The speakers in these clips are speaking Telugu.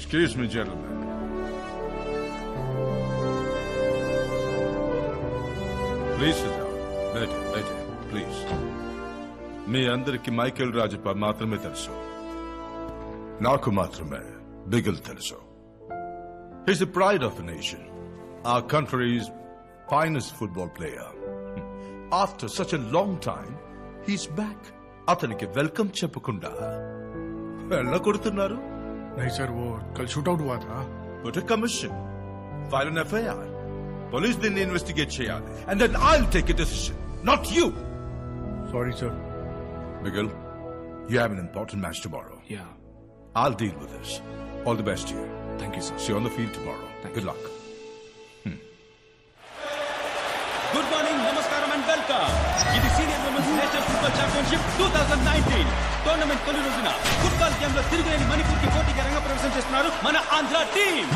Excuse me, gentlemen. Please sit down. Later, please. మీ అందరికి మైకేల్ రాజప్ప మాత్రమే తెలుసు. నాకు మాత్రమే బిగిల్ తెలుసు. He's the pride of the nation. Our country's finest football player. After such a long time, he's back. అతనికి వెల్కమ్ చెప్పకుండా వెళ్ళకొడుతున్నారు. नहीं सर, वो कल शूट आउट हुआ था. Put a commission. File an FIR. Police దీన్ని ఇన్వెస్టిగేట్ చేయాలి. And then I'll take a decision. Not you. Sorry sir. Miguel, you have an important match tomorrow. Yeah. I'll deal with this. All the best to you. Thank you, sir. See you on the field tomorrow. Good luck. Good morning, namaskaram and welcome. ఇది senior women's national football championship 2019 tournament తొలి రోజున ఫుట్బాల్ గేమ్ లో తిరిగిలేని మణిపూర్ కి పోటీగా రంగ ప్రవేశం చేస్తున్నారు మన ఆంధ్ర టీం.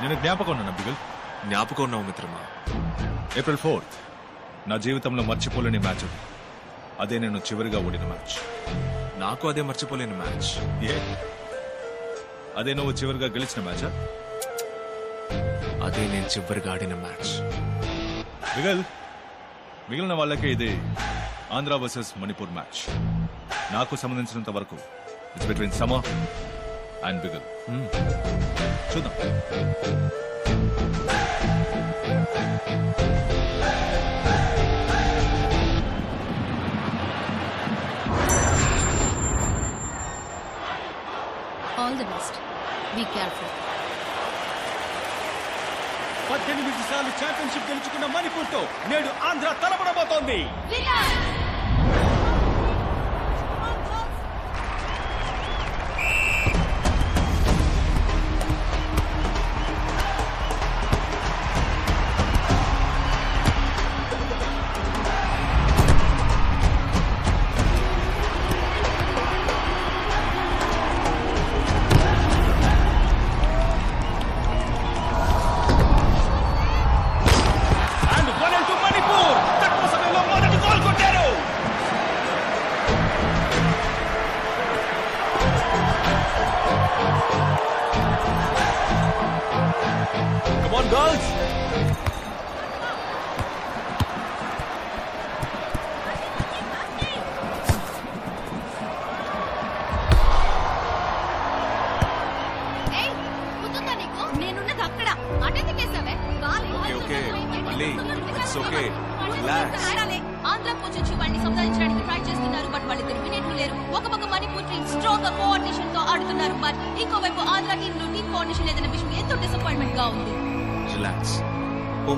నేను జ్ఞాపకం ఉన్నాను బిగిల్. జ్ఞాపకం ఉన్నావు మిత్రమా. April 4th నా జీవితంలో మర్చిపోలేని మ్యాచ్ అది. అదే నేను చివరిగా ఓడిన మ్యాచ్. నాకు అదే మర్చిపోలేని మ్యాచ్. ఏ అదే నువ్వు చివరిగా గెలిచిన మ్యాచా? అదే నేను చివరిగా ఆడిన మ్యాచ్. బిగల్, మిగిలిన వాళ్ళకే ఇది ఆంధ్ర వర్సెస్ మణిపూర్ మ్యాచ్. నాకు సంబంధించినంత వరకు ఇట్స్ బిట్వీన్ సమర్ అండ్ బిగల్. చూద్దాం. All the best. Be careful. 18 సార్లు ఛాంపియన్షిప్ గెలుచుకున్న మణిపూర్ తో నేడు ఆంధ్ర తలపడబోతోంది. ఆంధ్ర కోచ్ వచ్చి వాడిని సంపాదించడానికి ట్రై చేస్తున్నారు. బట్ వాళ్ళు ఎలిమినేట్ లేరు. ఒక పక్క మణిపూర్ టీం స్ట్రాంగ్ కోఆర్డినేషన్ తో ఆడుతున్నారు. బట్ ఇంకోవైపు ఆంధ్ర టీం లో టీం కోఆర్డినేషన్ లేదన్న విషయం ఎంతో డిసప్పాయింట్మెంట్ గా ఉంది. రిలాక్స్. ఓ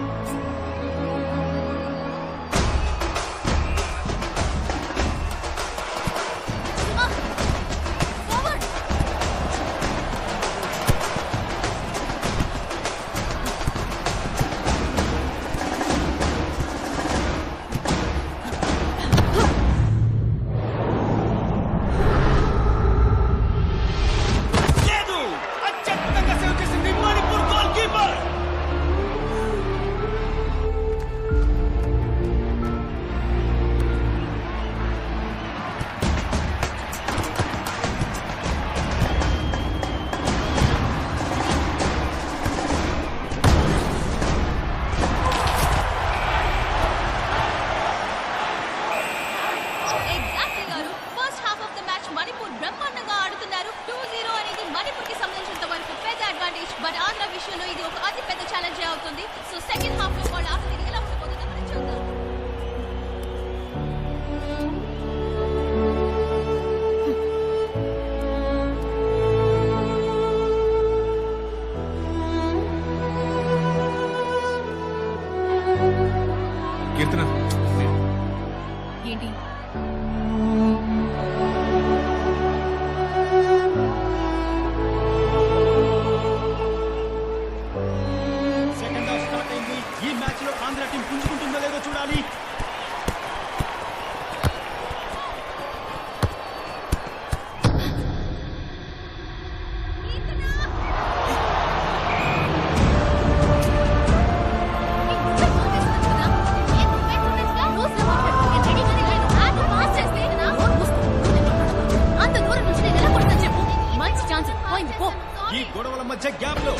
ఈ గొడవల మధ్య గ్యాప్ లో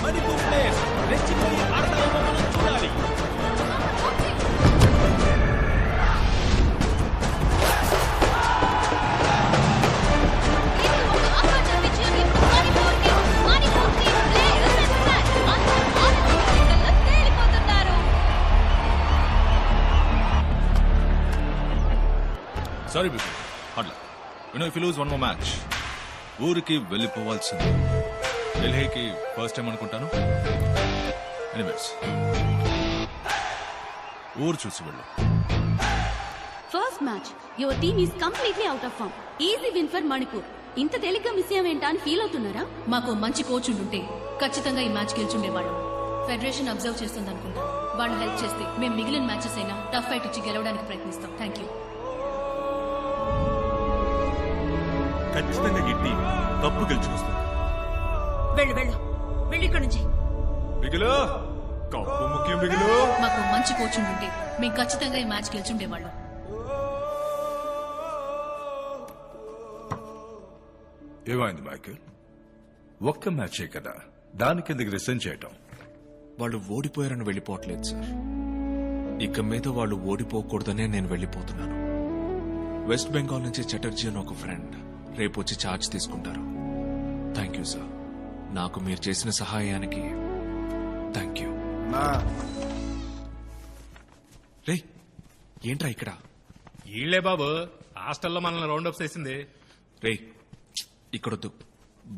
మణిపూర్ ప్లేయర్స్ రెచ్చిపోయి ఆడతారేమో మనం చూడాలి. సారీ బిగ్ అట్లా if you lose one more match ఊరికి వెళ్ళిపోవాల్సింది. ఢిల్లీకి ఫస్ట్ టైం అనుకుంటాను. ఎనీవేస్ ఊరు చూసి వెళ్ళు. First match your team is completely out of form. Easy win for Manipur. ఇంత తేలిగ్గా మిస్ అయ్యామేంటా అని ఫీల్ అవుతున్నారా? మాకు మంచి కోచ్ ఉండుంటే ఖచ్చితంగా ఈ మ్యాచ్ గెలుచుండేవాళ్ళం. ఫెడరేషన్ అబ్జర్వ్ చేస్తుంది అనుకుంటా. వాళ్ళు హెల్ప్ చేస్తే మేము మిగిలిన మ్యాచెస్ అయినా టఫ్ ఫైట్ ఇచ్చి గెలవడానికి ప్రయత్నిస్తాం. Thank you. ఖచ్చితంగా ఈ టీం కప్పు గెలుచుకొస్తుంది. వెళ్ళు వెళ్ళు వెళ్ళు ఇక్కడి నుంచి. బిగులు కప్పు ముఖ్యం బిగులు. మాకు మంచి కోచ్ ఉండుంటే మేము ఖచ్చితంగా ఈ మ్యాచ్ గెలుచుండేవాళ్ళం. ఏమైంది మైకేల్? ఒక్క మ్యాచే కదా, దానికి ఎందుకు రిసెంట్ చేయటం? వాళ్ళు ఓడిపోయారని వెళ్ళిపోవట్లేదు సార్. ఇక మీద వాళ్ళు ఓడిపోకూడదనే నేను వెళ్ళిపోతున్నాను. వెస్ట్ బెంగాల్ నుంచి చటర్జీ అని ఒక ఫ్రెండ్ రేపు వచ్చి ఛార్జ్ తీసుకుంటారు. Thank you sir. నాకు మీరు చేసిన సహాయానికి థ్యాంక్ యూ. రే ఏంట్రా ఇక్కడ? ఈళ్లే బాబు హాస్టల్లో మనల్ని రౌండ్ అప్ చేసింది. రే ఇక్కడొద్దు,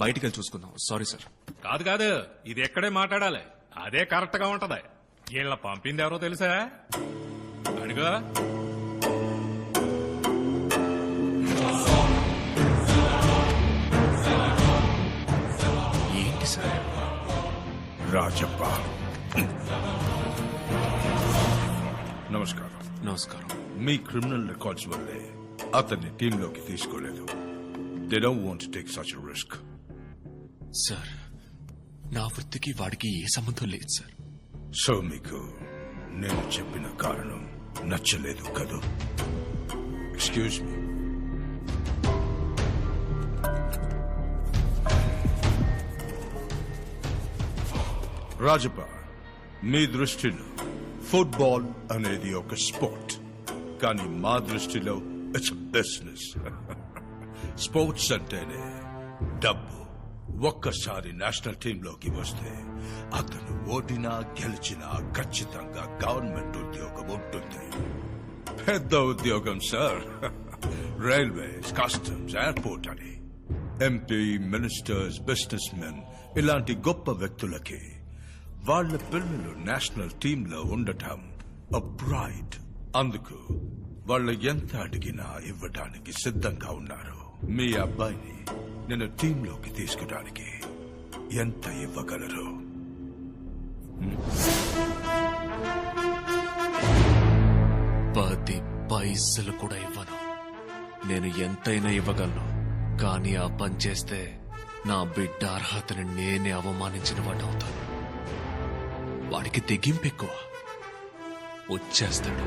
బయటికి వెళ్ళి చూసుకుందాం. Sorry sir. కాదు కాదు, ఇది ఎక్కడే మాట్లాడాలి, అదే కరెక్ట్ గా ఉంటది. వీళ్ళ పంపింది ఎవరో తెలుసా? అడుగు. ఏంటి సార్? రాజప్ప. నమస్కారం. నమస్కారం. మీ క్రిమినల్ రికార్డ్స్ వల్లే అతన్ని టీంలోకి తీసుకోలేదు. They don't want to take such risk. Sir నా వృత్తికి వాడికి ఏ సంబంధం లేదు సార్. సో మీకు నేను చెప్పిన కారణం నచ్చలేదు కదూ? Excuse me. రాజప్ప, మీ దృష్టిలో ఫుట్బాల్ అనేది ఒక స్పోర్ట్, కానీ మా దృష్టిలో ఇట్స్ బిజినెస్. స్పోర్ట్స్ అంటేనే డబ్బు. ఒక్కసారి నేషనల్ టీంలోకి వస్తే అతను ఓడినా గెలిచినా ఖచ్చితంగా గవర్నమెంట్ ఉద్యోగం ఉంటుంది. పెద్ద ఉద్యోగం సార్. రైల్వేస్, కస్టమ్స్, ఎయిర్పోర్ట్ అని. ఎంపీ, మినిస్టర్స్, బిజినెస్ మెన్ ఇలాంటి గొప్ప వ్యక్తులకి వాళ్ళ పిల్లలు నేషనల్ టీంలో ఉండటం ప్రైడ్. అందుకు వాళ్ళు ఎంత అడిగినా ఇవ్వడానికి సిద్ధంగా ఉన్నారు. మీ అబ్బాయిని నేను టీంలోకి తీసుకోవడానికి ఎంత ఇవ్వగలరు? 10 పైసలు కూడా ఇవ్వను. నేను ఎంతైనా ఇవ్వగలను, కానీ ఆ పని చేస్తే నా బిడ్డ అర్హతని నేనే అవమానించిన వాడు అవుతాను. వాడికి తెగింపు ఎక్కువ, వచ్చేస్తాడు.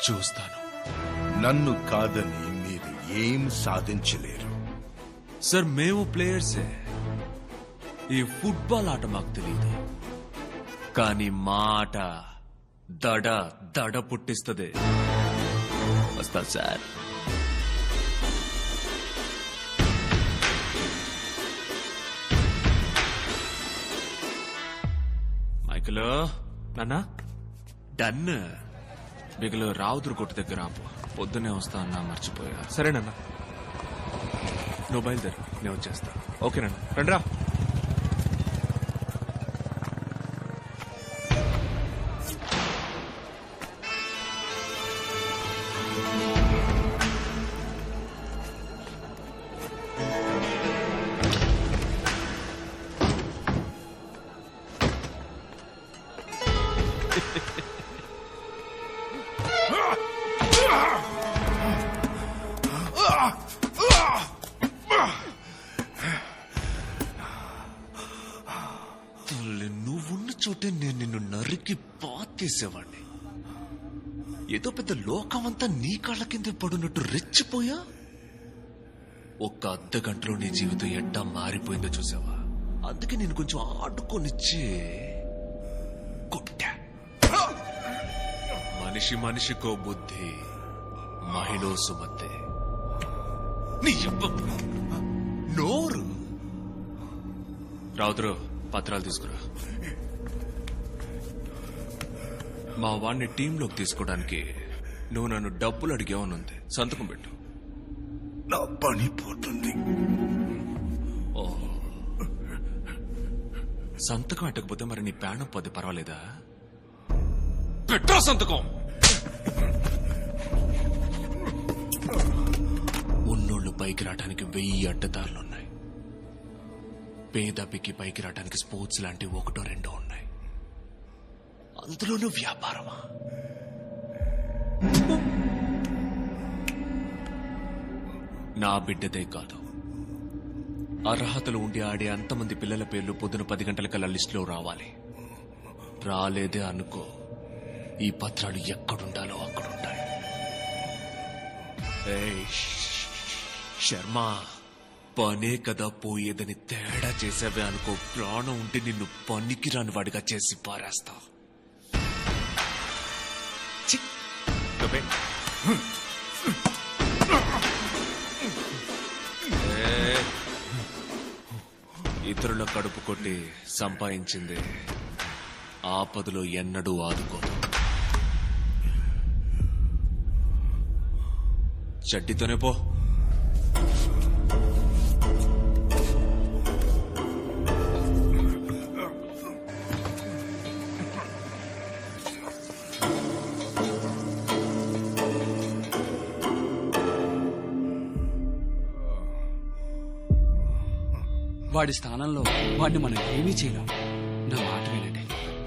చూస్తాను. నన్ను కాదని మీరు ఏం సాధించలేరు. సార్ మేము ప్లేయర్సే. ఈ ఫుట్బాల్ ఆట మాకు తెలియదు, కానీ మా ఆట దడ దడ పుట్టిస్తుంది. వస్తా సార్. మైకిలో నాన్న డన్. బిగులు రావుదురు కొట్టు దగ్గర ఆపు. పొద్దునే వస్తా అన్నా, మర్చిపోయా. సరేనన్నా, నువ్వు బయలుదేరు, నేను వచ్చేస్తా. ఓకేనన్నా, రండ్రా. నువ్వున్న చోటే నేను నిన్ను నరికి పాతేసేవాడిని. ఏదో పెద్ద లోకమంతా నీ కాళ్ళ కింద పడున్నట్టు రెచ్చిపోయా. ఒక్క అర్ధ గంటలో నీ జీవితం ఎట్టా మారిపోయిందో చూసావా? అందుకే నేను కొంచెం ఆడుకొనిచ్చి కొట్టా. మనిషి మనిషికో బుద్ధి, మహిళో సుమతే. నీ నోరు రావుతురు, పత్రాలు తీసుకురా. మా వాడిని టీంలోకి తీసుకోవడానికి నువ్వు నన్ను డబ్బులు అడిగావనుంది. సంతకం పెట్టు. నా పని పోతుంది. సంతకం పెట్టకపోతే మరి నీ ప్రాణం పోతే పర్వాలేదా? పెట్టా సంతకం. ఉన్నోళ్ళు పైకి రావడానికి 1000 అడ్డదారులున్నాయి. పేదపికి పైకి రావడానికి స్పోర్ట్స్ లాంటి 1-2 ఉన్నాయి. అందులోనూ వ్యాపారమా? నా బిడ్డదే కాదు, అర్హతలు ఉండి ఆడే అంతమంది పిల్లల పేర్లు పొద్దున 10 గంటలకల్లా లిస్టులో రావాలి. రాలేదే అనుకో, ఈ పత్రాలు ఎక్కడుండాలో అక్కడుంటాయి. శర్మ, పనే కదా పోయేదని తేడా చేసావే అనుకో, ప్రాణం ఉంటే నిన్ను పనికి రాని వాడిగా చేసి పారేస్తా. ఇతరుల కడుపు కొట్టి సంపాదించింది ఆపదలో ఎన్నడూ ఆదుకోదు. చడ్డీతోనే పో. వాడి స్థానంలో వాడిని మనం ఏమీ చేయలేం. నా మాట వినండి.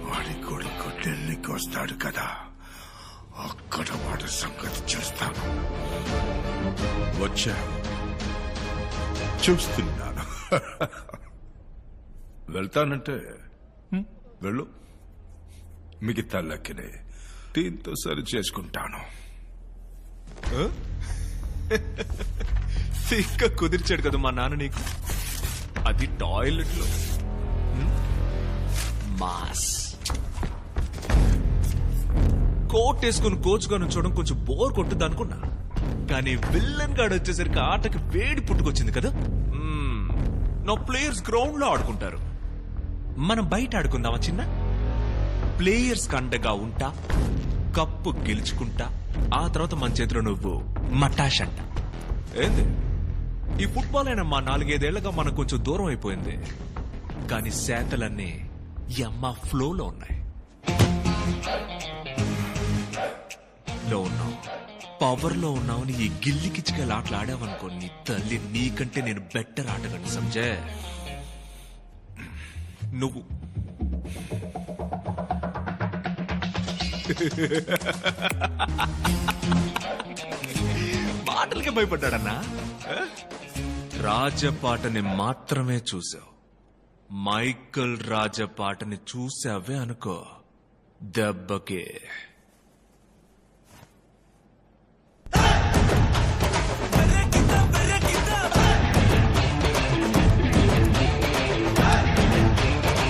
వాడి కొడుకు ఢిల్లీకి వస్తాడు కదా, అక్కడ వాడి సంగతి చూస్తాను. వచ్చా, చూస్తున్నాను. వెళ్తానంటే వెళ్ళు. మిగతా లెక్కనే టీంతో సరి చేసుకుంటాను. ఇంకా కుదిర్చాడు కదా మా నాన్న నీకు. అది టాయిలెట్ లో మాస్. కోట్ వేసుకుని కోచ్ గా నుంచోవడం కొంచెం బోర్ కొట్టుద్ది అనుకున్నా, కానీ విల్లన్ గాడు వచ్చేసరికి ఆటకి వేడి పుట్టుకొచ్చింది కదా. నా ప్లేయర్స్ గ్రౌండ్ లో ఆడుకుంటారు, మనం బయట ఆడుకుందామా చిన్న? ప్లేయర్స్ కండగా ఉంటా, కప్పు గెలుచుకుంటా, ఆ తర్వాత మన చేతిలో నువ్వు మటాష్ అంట. ఏంది ఈ ఫుట్బాల్ అయినా మా 4-5 ఏళ్లుగా మనకు కొంచెం దూరం అయిపోయింది, కానీ శాతలన్నీ ఈ అమ్మ ఫ్లోలో ఉన్నాయి. లో ఉన్నావు, పవర్ లో ఉన్నావని ఈ గిల్లి కిచ్చికలు ఆటలు ఆడావనుకో, నీ తల్లి నీకంటే నేను బెటర్ ఆటగాను సంజయ్. నువ్వు మాటలకే భయపడ్డాడన్నా. రాజపాటని మాత్రమే చూసావు, మైకల్ రాజపాటని చూసావే అనుకో, దెబ్బకే